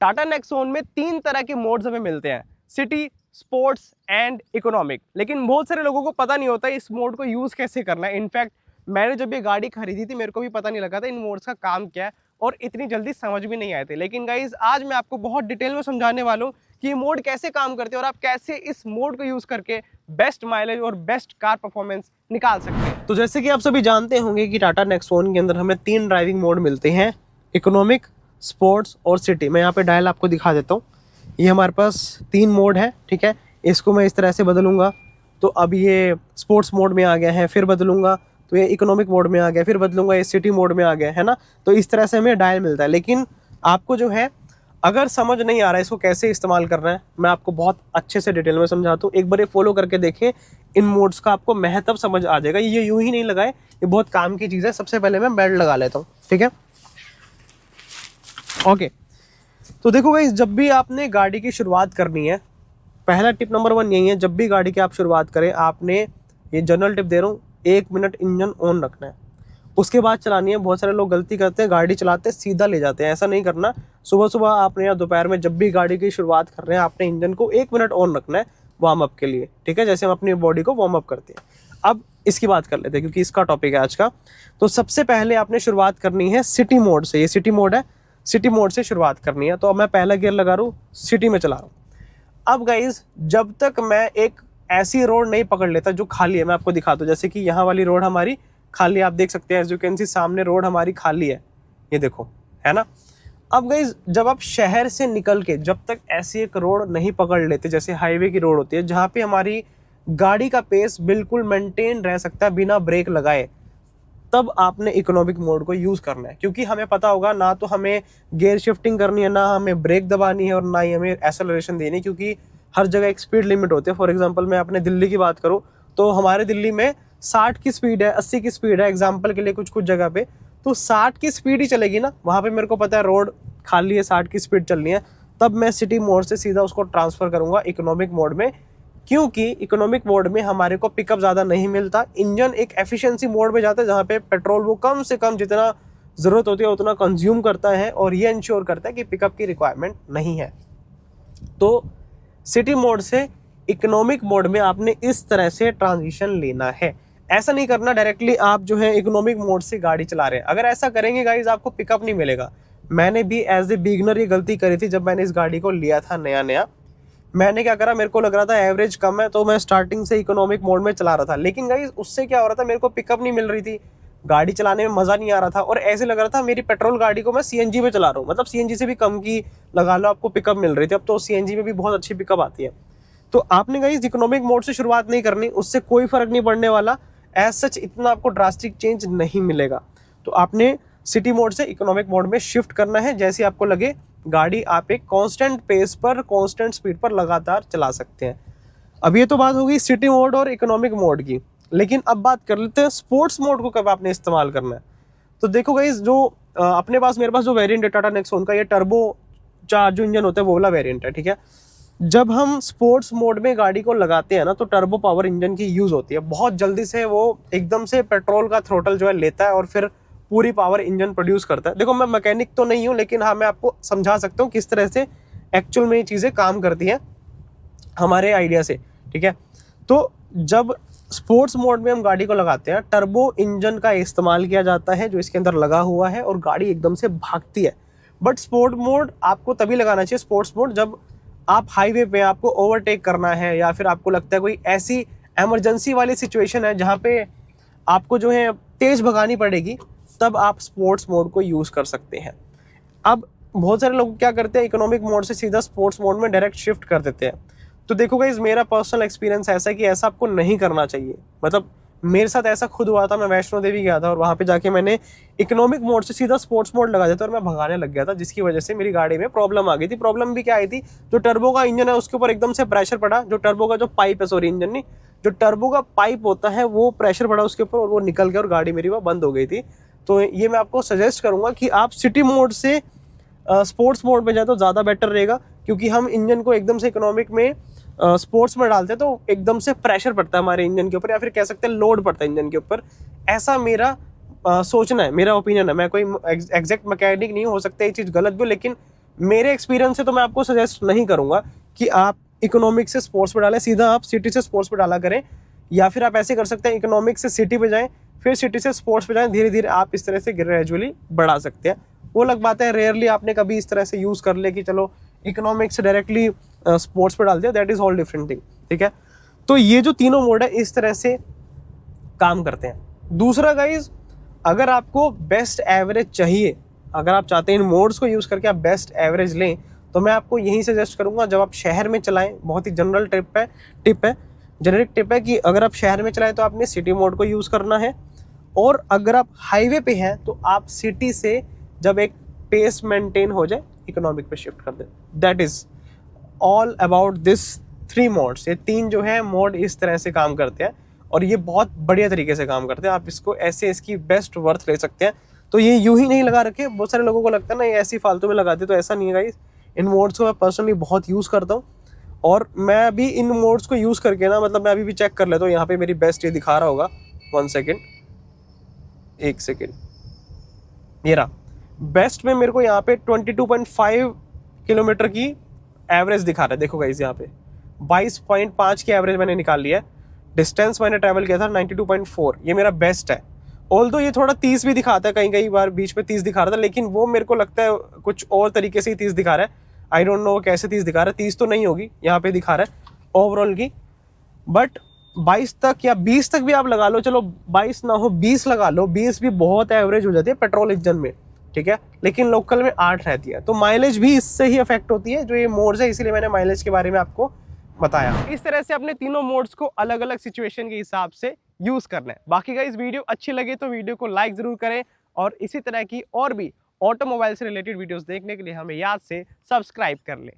Tata Nexon में 3 तरह के मोड्स हमें मिलते हैं, सिटी, स्पोर्ट्स एंड इकोनॉमिक। लेकिन बहुत सारे लोगों को पता नहीं होता इस मोड को यूज़ कैसे करना है। इनफैक्ट मैंने जब ये गाड़ी खरीदी थी मेरे को भी पता नहीं लगा था इन मोड्स का काम क्या है और इतनी जल्दी समझ भी नहीं आए थे। लेकिन गाइज आज मैं आपको बहुत डिटेल में समझाने वाला हूँ कि ये मोड कैसे काम करते हैं और आप कैसे इस मोड को यूज़ करके बेस्ट माइलेज और बेस्ट कार परफॉर्मेंस निकाल सकते हैं। तो जैसे कि आप सभी जानते होंगे कि टाटा नेक्सॉन के अंदर हमें 3 ड्राइविंग मोड मिलते हैं, इकोनॉमिक, स्पोर्ट्स और सिटी। मैं यहाँ पे डायल आपको दिखा देता हूँ। ये हमारे पास 3 मोड है, ठीक है। इसको मैं इस तरह से बदलूंगा तो अब ये स्पोर्ट्स मोड में आ गया है, फिर बदलूंगा तो ये इकोनॉमिक मोड में आ गया, फिर बदलूंगा ये सिटी मोड में आ गया है ना। तो इस तरह से हमें डायल मिलता है। लेकिन आपको जो है अगर समझ नहीं आ रहा है इसको कैसे इस्तेमाल करना है, मैं आपको बहुत अच्छे से डिटेल में समझाता हूँ। एक बार ये फॉलो करके देखें, इन मोड्स का आपको महत्व समझ आ जाएगा। ये यूं ही नहीं लगाए, ये बहुत काम की चीज़ है। सबसे पहले मैं बेल्ट लगा लेता हूँ, ठीक है। ओके, तो देखो गाइस, जब भी आपने गाड़ी की शुरुआत करनी है, पहला टिप नंबर 1 यही है, जब भी गाड़ी की आप शुरुआत करें, आपने ये जनरल टिप दे रहा हूँ, 1 मिनट इंजन ऑन रखना है, उसके बाद चलानी है। बहुत सारे लोग गलती करते हैं, गाड़ी चलाते सीधा ले जाते हैं, ऐसा नहीं करना। सुबह सुबह आपने या दोपहर में जब भी गाड़ी की शुरुआत कर रहे हैं, आपने इंजन को 1 मिनट ऑन रखना है वार्म अप के लिए, ठीक है। जैसे हम अपनी बॉडी को वार्म अप करते हैं। अब इसकी बात कर लेते हैं क्योंकि इसका टॉपिक है आज का। तो सबसे पहले आपने शुरुआत करनी है सिटी मोड से। ये सिटी मोड है, सिटी मोड से शुरुआत करनी है। तो अब मैं पहला गियर लगा रहा हूँ, सिटी में चला रहा हूँ। अब गाइज, जब तक मैं एक ऐसी रोड नहीं पकड़ लेता जो खाली है, मैं आपको दिखाता हूँ। जैसे कि यहाँ वाली रोड हमारी खाली, आप देख सकते हैं, एज यू कैन सी सामने रोड हमारी खाली है, ये देखो, है ना। अब गाइज, जब आप शहर से निकल के जब तक ऐसी एक रोड नहीं पकड़ लेते, जैसे हाईवे की रोड होती है जहाँ पे हमारी गाड़ी का पेस बिल्कुल मेंटेन रह सकता है बिना ब्रेक लगाए, तब आपने इकोनॉमिक मोड को यूज़ करना है। क्योंकि हमें पता होगा ना तो हमें गियर शिफ्टिंग करनी है, ना हमें ब्रेक दबानी है और ना ही हमें एक्सेलरेशन देनी है, क्योंकि हर जगह एक स्पीड लिमिट होती है। फॉर एग्जांपल मैं अपने दिल्ली की बात करूँ तो हमारे दिल्ली में 60 की स्पीड है, 80 की स्पीड है एग्जाम्पल के लिए कुछ कुछ जगह पे। तो 60 की स्पीड ही चलेगी ना, वहाँ पे मेरे को पता है रोड खाली है, 60 की स्पीड चलनी है, तब मैं सिटी मोड से सीधा उसको ट्रांसफ़र करूँगा इकोनॉमिक मोड में। क्योंकि इकोनॉमिक मोड में हमारे को पिकअप ज़्यादा नहीं मिलता, इंजन एक एफिशिएंसी मोड में जाता है जहाँ पे पेट्रोल वो कम से कम जितना ज़रूरत होती है उतना कंज्यूम करता है और ये इंश्योर करता है कि पिकअप की रिक्वायरमेंट नहीं है। तो सिटी मोड से इकोनॉमिक मोड में आपने इस तरह से ट्रांजिशन लेना है। ऐसा नहीं करना डायरेक्टली आप जो है इकोनॉमिक मोड से गाड़ी चला रहे हैं। अगर ऐसा करेंगे गाइज, आपको पिकअप नहीं मिलेगा। मैंने भी एज ए बिगनर ये गलती करी थी। जब मैंने इस गाड़ी को लिया था नया नया, मैंने क्या करा, मेरे को लग रहा था एवरेज कम है तो मैं स्टार्टिंग से इकोनॉमिक मोड में चला रहा था। लेकिन गाइस, उससे क्या हो रहा था, मेरे को पिकअप नहीं मिल रही थी, गाड़ी चलाने में मज़ा नहीं आ रहा था और ऐसे लग रहा था मेरी पेट्रोल गाड़ी को मैं सीएनजी में चला रहा हूँ। मतलब सीएनजी से भी कम की लगा लो आपको पिकअप मिल रही थी। अब तो सीएनजी में भी बहुत अच्छी पिकअप आती है। तो आपने गाइस इकोनॉमिक मोड से शुरुआत नहीं करनी, उससे कोई फ़र्क नहीं पड़ने वाला। एज सच इतना आपको ड्रास्टिक चेंज नहीं मिलेगा। तो आपने सिटी मोड से इकोनॉमिक मोड में शिफ्ट करना है। जैसे आपको लगे गाड़ी आप एक कांस्टेंट पेस पर, कांस्टेंट स्पीड पर लगातार चला सकते हैं। अब ये तो बात हो गई सिटी मोड और इकोनॉमिक मोड की। लेकिन अब बात कर लेते हैं स्पोर्ट्स मोड को कब आपने इस्तेमाल करना है। तो देखो गाइस, जो अपने पास, मेरे पास जो वेरिएंट है टाटा नेक्सॉन का, ये टर्बो चार्ज जो इंजन होता है वो वाला वेरिएंट है, ठीक है। जब हम स्पोर्ट्स मोड में गाड़ी को लगाते हैं ना, तो टर्बो पावर इंजन की यूज़ होती है। बहुत जल्दी से वो एकदम से पेट्रोल का थ्रोटल जो है लेता है और फिर पूरी पावर इंजन प्रोड्यूस करता है। देखो, मैं मैकेनिक तो नहीं हूँ, लेकिन हाँ मैं आपको समझा सकता हूँ किस तरह से एक्चुअल में ये चीज़ें काम करती हैं हमारे आइडिया से, ठीक है। तो जब स्पोर्ट्स मोड में हम गाड़ी को लगाते हैं, टर्बो इंजन का इस्तेमाल किया जाता है जो इसके अंदर लगा हुआ है और गाड़ी एकदम से भागती है। बट स्पोर्ट मोड आपको तभी लगाना चाहिए, स्पोर्ट्स मोड, जब आप हाईवे पे आपको ओवरटेक करना है या फिर आपको लगता है कोई ऐसी इमरजेंसी वाली सिचुएशन है जहाँ पे आपको जो है तेज़ भगानी पड़ेगी, तब आप स्पोर्ट्स मोड को यूज़ कर सकते हैं। अब बहुत सारे लोग क्या करते हैं, इकोनॉमिक मोड से सीधा स्पोर्ट्स मोड में डायरेक्ट शिफ्ट कर देते हैं। तो देखो गाइस, मेरा पर्सनल एक्सपीरियंस ऐसा है कि ऐसा आपको नहीं करना चाहिए। मतलब मेरे साथ ऐसा खुद हुआ था, मैं वैष्णो देवी गया था और वहाँ पे जाके मैंने इकोनॉमिक मोड से सीधा स्पोर्ट्स मोड लगा दिया था और मैं भगाने लग गया था, जिसकी वजह से मेरी गाड़ी में प्रॉब्लम आ गई थी। प्रॉब्लम भी क्या आई थी, जो टर्बो का इंजन है उसके ऊपर एकदम से प्रेशर पड़ा, जो टर्बो का जो पाइप है, सॉरी इंजन नहीं, जो टर्बो का पाइप होता है वो प्रेशर पड़ा उसके ऊपर और वो निकल गया और गाड़ी मेरी वह बंद हो गई थी। तो ये मैं आपको सजेस्ट करूँगा कि आप सिटी मोड से स्पोर्ट्स मोड में जाए तो ज़्यादा बेटर रहेगा, क्योंकि हम इंजन को एकदम से इकोनॉमिक में स्पोर्ट्स में डालते हैं तो एकदम से प्रेशर पड़ता है हमारे इंजन के ऊपर, या फिर कह सकते हैं लोड पड़ता है इंजन के ऊपर। ऐसा मेरा सोचना है, मेरा ओपिनियन है। मैं कोई एग्जैक्ट मैकेनिक नहीं हो सकता, ये चीज़ गलत भी, लेकिन मेरे एक्सपीरियंस से तो मैं आपको सजेस्ट नहीं करूंगा कि आप इकोनॉमिक से स्पोर्ट्स पे डालें, सीधा आप सिटी से स्पोर्ट्स पे डाला करें। या फिर आप ऐसे कर सकते हैं, इकोनॉमिक से सिटी पे जाएं, फिर सिटी से स्पोर्ट्स पे जाएं, धीरे धीरे आप इस तरह से ग्रेजुअली बढ़ा सकते हैं। वो अलग बात है, रेयरली आपने कभी इस तरह से यूज़ कर ले कि चलो इकोनॉमिक से डायरेक्टली स्पोर्ट्स पे डाल दिया, that is all different thing, ठीक है। तो ये जो तीनों मोड है इस तरह से काम करते हैं। दूसरा गाइज, अगर आपको बेस्ट एवरेज चाहिए, अगर आप चाहते हैं इन मोड्स को यूज़ करके आप बेस्ट एवरेज लें, तो मैं आपको यही सजेस्ट करूंगा, जब आप शहर में चलाएं, बहुत ही जनरल जेनरिक टिप है कि अगर आप शहर में चलाएं तो आपने सिटी मोड को यूज़ करना है, और अगर आप हाईवे पे हैं तो आप सिटी से जब एक पेस मेंटेन हो जाए इकोनॉमिक पे शिफ्ट कर दें। That is all about this 3 modes. ये 3 जो है मोड इस तरह से काम करते हैं और ये बहुत बढ़िया तरीके से काम करते हैं। आप इसको ऐसे इसकी बेस्ट वर्थ ले सकते हैं। तो ये यूं ही नहीं लगा रखे, बहुत सारे लोगों को लगता है ना ये ऐसी फालतू में लगाते, तो ऐसा नहीं है गाइस। इन मोड्स को मैं पर्सनली बहुत यूज़ करता हूँ और मैं अभी इन मोड्स को यूज़ करके ना, मतलब मैं अभी भी चेक कर लेता हूँ, यहाँ पे मेरी बेस्ट ये दिखा रहा होगा, 1 सेकेंड, 1 सेकेंड, ये रहा बेस्ट में मेरे को यहाँ पे 22.5 किलोमीटर की एवरेज दिखा रहा है। देखो गाइस यहाँ पे 22.5 की एवरेज मैंने निकाल लिया है। डिस्टेंस मैंने ट्रैवल किया था 92.4, ये मेरा बेस्ट है। ऑल्दो ये थोड़ा 30 भी दिखाता है, कई बार बीच में 30 दिखा रहा था, लेकिन वो मेरे को लगता है कुछ और तरीके से ही 30 दिखा रहा है। आई डोंट नो कैसे 30 दिखा रहा है, 30 तो नहीं होगी, यहाँ पे दिखा रहा है ओवरऑल की। बट 22 तक या 20 तक भी आप लगा लो, चलो 22 ना हो 20 लगा लो, 20 भी बहुत एवरेज हो जाती है पेट्रोल इंजन में, ठीक है। लेकिन लोकल में 8 रहती है, तो माइलेज भी इससे ही अफेक्ट होती है, जो ये मोड्स है, इसीलिए मैंने माइलेज के बारे में आपको बताया। इस तरह से अपने तीनों मोड्स को अलग अलग सिचुएशन के हिसाब से यूज करना है। बाकी का इस वीडियो अच्छी लगे तो वीडियो को लाइक जरूर करें, और इसी तरह की और भी ऑटोमोबाइल से रिलेटेड वीडियोस देखने के लिए हमें याद से सब्सक्राइब कर लें।